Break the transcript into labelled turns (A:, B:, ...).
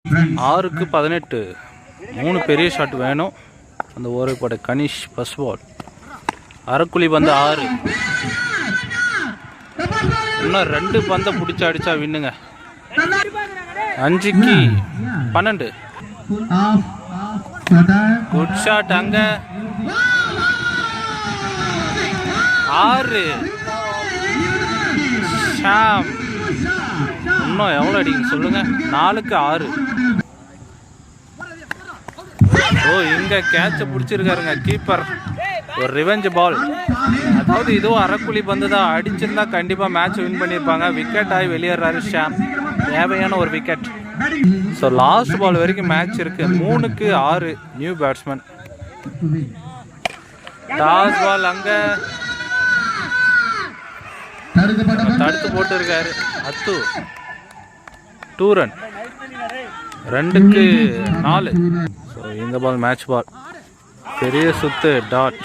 A: 6க்கு 18. 3 பெரிய ஷாட் வேணும். அந்த ஓவர் போட கனிஷ் ஃபர்ஸ்ட் பால். அரைக்குழி பந்து 6. இன்னும் 2 பந்தை பிடிச்சி அடிச்சா வின்னுங்க. 5க்கு 12. குட் ஷாட் அங்க 6. ஷாம் இன்னும் எவ்வளோ அடிங்க சொல்லுங்க. 4க்கு 6. ஓ இங்க கேட்ச பிடிச்சிருக்காருங்க கீப்பர். ஒரு ரிவெஞ்ச் பால். அதாவது இதுவும் அரைக்குழி பந்து தான். அடிச்சிருந்தா கண்டிப்பா மேட்ச் வின் பண்ணியிருப்பாங்க. விக்கெட் ஆகி வெளியேறாரு ஷாம். தேவையான ஒரு விக்கெட். ஸோ லாஸ்ட் பால் வரைக்கும் மேட்ச் இருக்கு. 3க்கு 6 நியூ பேட்ஸ்மேன். டாஸ் பால் அங்க தடுத்து போட்டு இருக்காரு அத்து. 2 ரன். 2க்கு 4. ஸோ இந்த பால் மேட்ச் பால். பெரிய சுத்து டாட்.